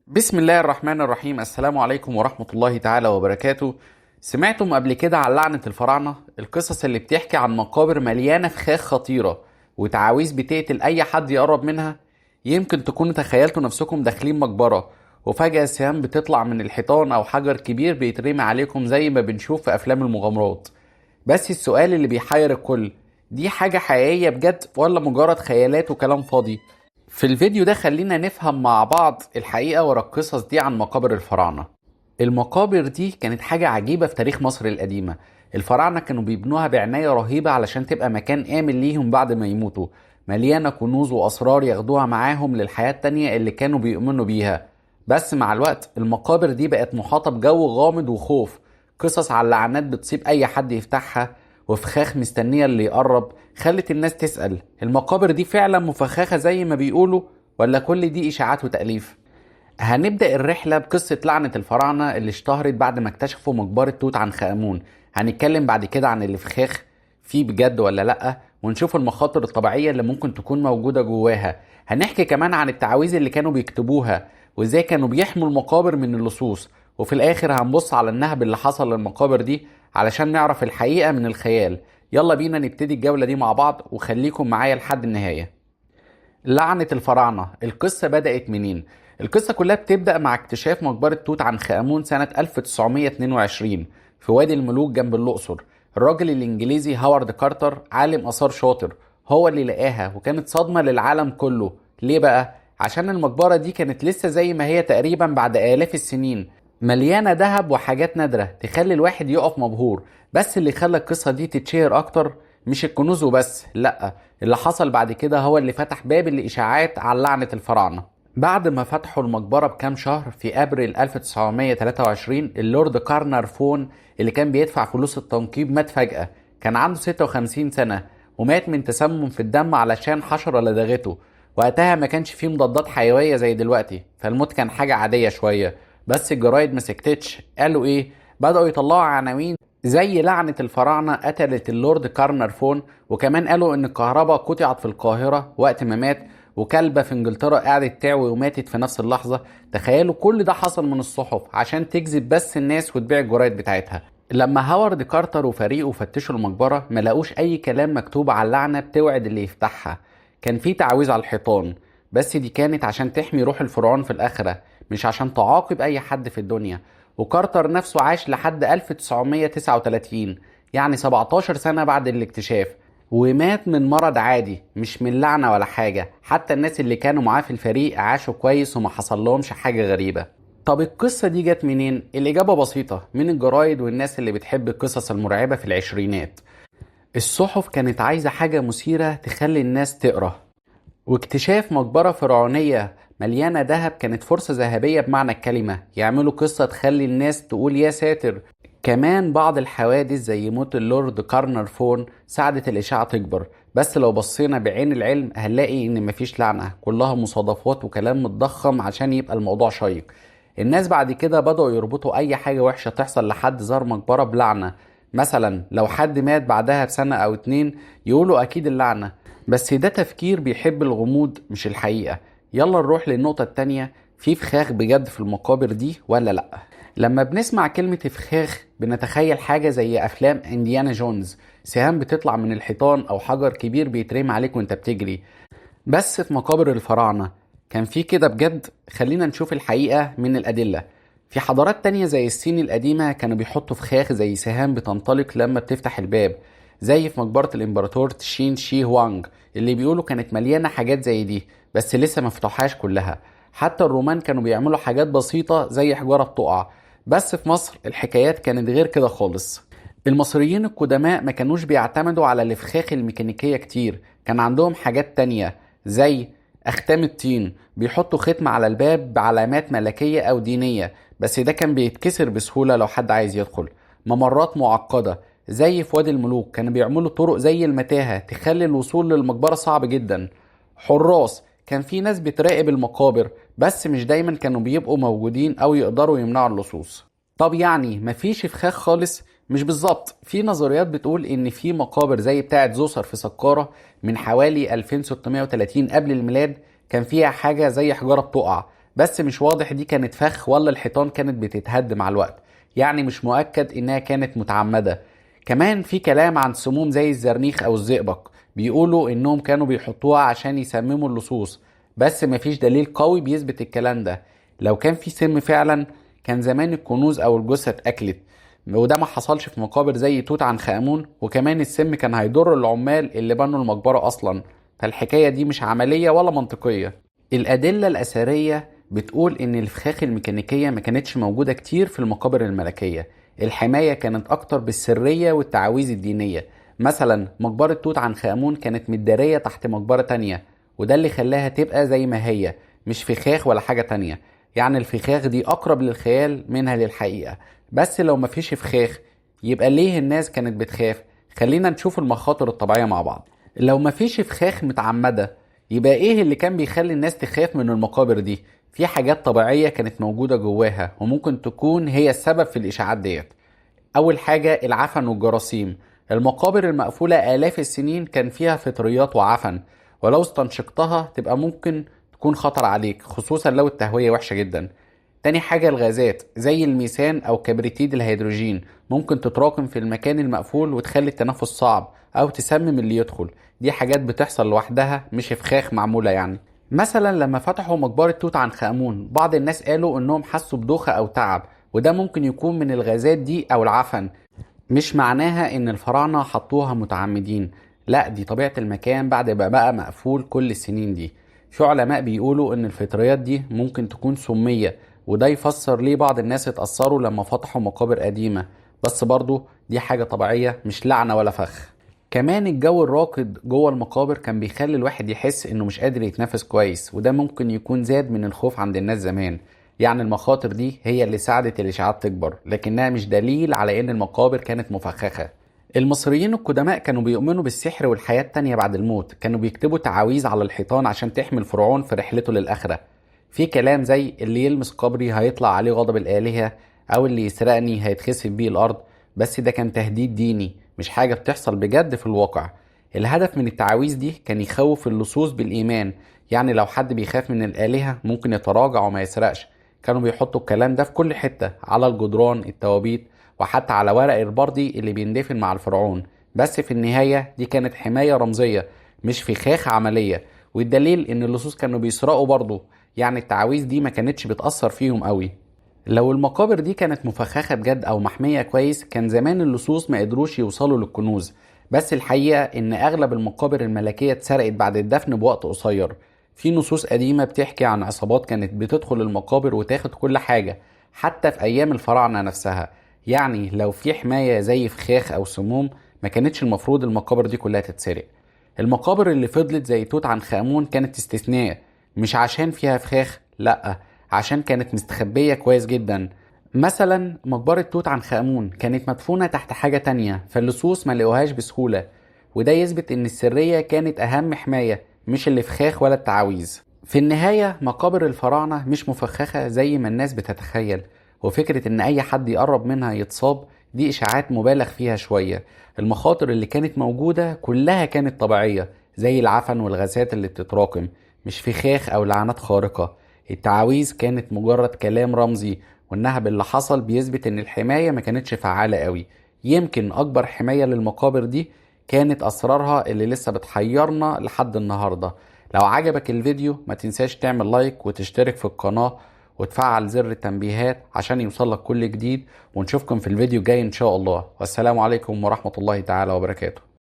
بسم الله الرحمن الرحيم. السلام عليكم ورحمة الله تعالى وبركاته. سمعتم قبل كده عن لعنة الفراعنة؟ القصص اللي بتحكي عن مقابر مليانة فخاخ خطيرة وتعاويذ بتقتل أي حد يقرب منها. يمكن تكونوا تخيلتوا نفسكم داخلين مقبرة وفجأة سهام بتطلع من الحيطان أو حجر كبير بيترمي عليكم زي ما بنشوف في أفلام المغامرات. بس السؤال اللي بيحير الكل، دي حاجة حقيقية بجد ولا مجرد خيالات وكلام فاضي؟ في الفيديو ده خلينا نفهم مع بعض الحقيقة ورا القصص دي عن مقابر الفراعنة. المقابر دي كانت حاجة عجيبة في تاريخ مصر القديمة. الفراعنة كانوا بيبنوها بعناية رهيبة علشان تبقى مكان آمن ليهم بعد ما يموتوا، مليانة كنوز وأسرار ياخدوها معاهم للحياة التانية اللي كانوا بيؤمنوا بيها. بس مع الوقت المقابر دي بقت محاطة بجو غامض وخوف، قصص على اللعنات بتصيب أي حد يفتحها، وفخاخ مستنية اللي يقرب. خلت الناس تسأل، المقابر دي فعلا مفخخة زي ما بيقولوا ولا كل دي إشاعات وتأليف؟ هنبدأ الرحلة بقصة لعنة الفراعنة اللي اشتهرت بعد ما اكتشفوا مقبرة توت عنخ آمون. هنتكلم بعد كده عن الفخاخ فيه بجد ولا لأ، ونشوف المخاطر الطبيعية اللي ممكن تكون موجودة جواها. هنحكي كمان عن التعاويذ اللي كانوا بيكتبوها وازاي كانوا بيحموا المقابر من اللصوص. وفي الآخر هنبص على النهب اللي حصل للمقابر دي علشان نعرف الحقيقة من الخيال. يلا بينا نبتدي الجولة دي مع بعض وخليكم معايا لحد النهاية. لعنة الفراعنة، القصة بدأت منين؟ القصة كلها بتبدأ مع اكتشاف مقبرة توت عنخ آمون سنة 1922 في وادي الملوك جنب الأقصر. الراجل الإنجليزي هوارد كارتر عالم آثار شاطر هو اللي لقاها، وكانت صدمة للعالم كله. ليه بقى؟ عشان المقبرة دي كانت لسه زي ما هي تقريبا بعد آلاف السنين، مليانة ذهب وحاجات نادرة تخلي الواحد يقف مبهور. بس اللي خلى القصة دي تتشهر أكتر مش الكنوز وبس، لأ، اللي حصل بعد كده هو اللي فتح باب الإشاعات عن لعنة الفراعنة. بعد ما فتحوا المقبرة بكام شهر في أبريل 1923، اللورد كارنر فون اللي كان بيدفع فلوس التنقيب مات فجأة. كان عنده 56 سنة ومات من تسمم في الدم علشان حشرة لدغته. وقتها ما كانش فيه مضادات حيوية زي دلوقتي، فالموت كان حاجة عادية شوية. بس الجرايد ما سكتتش، قالوا ايه؟ بدأوا يطلعوا عناوين زي لعنة الفراعنة قتلت اللورد كارنر فون، وكمان قالوا ان الكهرباء قطعت في القاهرة وقت ما مات، وكلبة في انجلترا قعدت تعوي وماتت في نفس اللحظة. تخيلوا كل ده حصل من الصحف عشان تجذب بس الناس وتبيع الجرايد بتاعتها. لما هوارد كارتر وفريقه فتشوا المقبرة ما لقوش اي كلام مكتوب على اللعنة بتوعد اللي يفتحها. كان في تعويذ على الحيطان، بس دي كانت عشان تحمي روح الفرعون في الآخرة، مش عشان تعاقب اي حد في الدنيا. وكارتر نفسه عاش لحد 1939، يعني 17 سنة بعد الاكتشاف، ومات من مرض عادي مش من لعنة ولا حاجة. حتى الناس اللي كانوا معاه في الفريق عاشوا كويس وما حصل لهمش حاجة غريبة. طب القصة دي جت منين؟ الإجابة بسيطة، من الجرايد والناس اللي بتحب القصص المرعبة في العشرينات. الصحف كانت عايزة حاجة مثيرة تخلي الناس تقرأ، واكتشاف مقبرة فرعونية مليانة ذهب كانت فرصة ذهبية بمعنى الكلمة. يعملوا قصة تخلي الناس تقول يا ساتر. كمان بعض الحوادث زي موت اللورد كارنر فون ساعدت الإشاعة تكبر. بس لو بصينا بعين العلم هنلاقي إن مفيش لعنة، كلها مصادفات وكلام متضخم عشان يبقى الموضوع شيق. الناس بعد كده بدأوا يربطوا أي حاجة وحشة تحصل لحد زار مقبرة بلعنة. مثلا لو حد مات بعدها بسنة أو اتنين يقولوا أكيد اللعنة. بس ده تفكير بيحب الغموض مش الحقيقة. يلا نروح للنقطة التانية، في فخاخ بجد في المقابر دي ولا لأ؟ لما بنسمع كلمة فخاخ بنتخيل حاجة زي أفلام إنديانا جونز، سهام بتطلع من الحيطان أو حجر كبير بيترمي عليك وانت بتجري. بس في مقابر الفراعنة كان في كده بجد؟ خلينا نشوف الحقيقة من الأدلة. في حضارات تانية زي الصين القديمة كانوا بيحطوا فخاخ زي سهام بتنطلق لما بتفتح الباب، زي في مقبرة الإمبراطور تشين شي هوانج اللي بيقولوا كانت مليانة حاجات زي دي بس لسه ما فتحوهاش كلها. حتى الرومان كانوا بيعملوا حاجات بسيطة زي حجارة بتقع. بس في مصر الحكايات كانت غير كده خالص. المصريين القدماء ما كانوش بيعتمدوا على الفخاخ الميكانيكية كتير، كان عندهم حاجات تانية زي أختام الطين، بيحطوا ختم على الباب بعلامات ملكية أو دينية بس ده كان بيتكسر بسهولة لو حد عايز يدخل. ممرات معقدة زي في وادي الملوك كانوا بيعملوا طرق زي المتاهة تخلي الوصول للمقبرة صعب جدا. حراس، كان في ناس بتراقب المقابر بس مش دايما كانوا بيبقوا موجودين أو يقدروا يمنعوا اللصوص. طب يعني مفيش فخاخ خالص؟ مش بالظبط. في نظريات بتقول ان في مقابر زي بتاعة زوسر في سقارة من حوالي 2630 قبل الميلاد كان فيها حاجة زي حجارة بتقع، بس مش واضح دي كانت فخ ولا الحيطان كانت بتتهد مع الوقت، يعني مش مؤكد انها كانت متعمدة. كمان في كلام عن سموم زي الزرنيخ او الزئبق، بيقولوا انهم كانوا بيحطوها عشان يسمموا اللصوص، بس مفيش دليل قوي بيثبت الكلام ده. لو كان في سم فعلا كان زمان الكنوز او الجثة اتاكلت، وده ما حصلش في مقابر زي توت عنخ امون. وكمان السم كان هيضر العمال اللي بنوا المقبرة اصلا، فالحكاية دي مش عملية ولا منطقية. الأدلة الأثرية بتقول إن الفخاخ الميكانيكية ما كانتش موجودة كتير في المقابر الملكية. الحماية كانت أكتر بالسرية والتعاويذ الدينية. مثلا مقبرة توت عنخ آمون كانت متدارية تحت مقبرة تانية، وده اللي خلاها تبقى زي ما هي، مش فخاخ ولا حاجة تانية. يعني الفخاخ دي أقرب للخيال منها للحقيقة. بس لو مفيش فخاخ، يبقى ليه الناس كانت بتخاف؟ خلينا نشوف المخاطر الطبيعية مع بعض. لو مفيش فخاخ متعمدة، يبقى ايه اللي كان بيخلي الناس تخاف من المقابر دي؟ في حاجات طبيعية كانت موجودة جواها وممكن تكون هي السبب في الإشاعات ديت. أول حاجة العفن والجراثيم. المقابر المقفولة آلاف السنين كان فيها فطريات وعفن، ولو استنشقتها تبقى ممكن تكون خطر عليك، خصوصا لو التهوية وحشة جدا. تاني حاجة الغازات زي الميثان أو كبريتيد الهيدروجين، ممكن تتراكم في المكان المقفول وتخلي التنفس صعب أو تسمم اللي يدخل. دي حاجات بتحصل لوحدها، مش فخاخ معمولة يعني. مثلا لما فتحوا مقبرة توت عنخ آمون، بعض الناس قالوا إنهم حسوا بدوخة أو تعب، وده ممكن يكون من الغازات دي أو العفن. مش معناها إن الفراعنة حطوها متعمدين، لا، دي طبيعة المكان بعد ما بقى مقفول كل السنين دي. في علماء بيقولوا إن الفطريات دي ممكن تكون سمية، وده يفسر ليه بعض الناس اتأثروا لما فتحوا مقابر قديمة. بس برضو دي حاجة طبيعية، مش لعنة ولا فخ. كمان الجو الراكد جوه المقابر كان بيخلي الواحد يحس انه مش قادر يتنفس كويس، وده ممكن يكون زاد من الخوف عند الناس زمان. يعني المخاطر دي هي اللي ساعدت الإشاعات تكبر، لكنها مش دليل على ان المقابر كانت مفخخة. المصريين القدماء كانوا بيؤمنوا بالسحر والحياة التانية بعد الموت، كانوا بيكتبوا تعاويذ على الحيطان عشان تحمي الفرعون في رحلته للآخرة. في كلام زي اللي يلمس قبري هيطلع عليه غضب الآلهة، أو اللي يسرقني هيتخسف بيه الأرض. بس ده كان تهديد ديني، مش حاجة بتحصل بجد في الواقع. الهدف من التعاويذ دي كان يخوف اللصوص بالإيمان، يعني لو حد بيخاف من الآلهة ممكن يتراجع وما يسرقش. كانوا بيحطوا الكلام ده في كل حتة، على الجدران، التوابيت، وحتى على ورق البردي اللي بيندفن مع الفرعون. بس في النهاية دي كانت حماية رمزية، مش فخاخ عملية. والدليل ان اللصوص كانوا بيسرقوا برضه، يعني التعاويذ دي ما كانتش بتأثر فيهم قوي. لو المقابر دي كانت مفخخة بجد او محمية كويس، كان زمان اللصوص ما قدروش يوصلوا للكنوز. بس الحقيقة ان اغلب المقابر الملكية اتسرقت بعد الدفن بوقت قصير. في نصوص قديمة بتحكي عن عصابات كانت بتدخل المقابر وتاخد كل حاجة، حتى في ايام الفراعنة نفسها. يعني لو في حماية زي فخاخ او سموم، ما كانتش المفروض المقابر دي كلها تتسرق. المقابر اللي فضلت زي توت عنخ آمون كانت استثناء، مش عشان فيها فخاخ، لأ، عشان كانت مستخبية كويس جدا. مثلا مقبرة توت عنخ آمون كانت مدفونة تحت حاجة تانية، فاللصوص ما لقوهاش بسهولة. وده يثبت ان السرية كانت اهم حماية، مش الفخاخ ولا التعاويذ. في النهاية مقابر الفراعنة مش مفخخة زي ما الناس بتتخيل، وفكرة ان اي حد يقرب منها يتصاب دي اشاعات مبالغ فيها شوية. المخاطر اللي كانت موجودة كلها كانت طبيعية، زي العفن والغازات اللي بتتراكم، مش فخاخ او لعنات خارقة. التعاويذ كانت مجرد كلام رمزي، والنهب اللي حصل بيثبت ان الحماية ما كانتش فعالة قوي. يمكن اكبر حماية للمقابر دي كانت اسرارها اللي لسه بتحيرنا لحد النهاردة. لو عجبك الفيديو ما تنساش تعمل لايك وتشترك في القناة وتفعل زر التنبيهات عشان يوصلك كل جديد. ونشوفكم في الفيديو الجاي ان شاء الله، والسلام عليكم ورحمة الله تعالى وبركاته.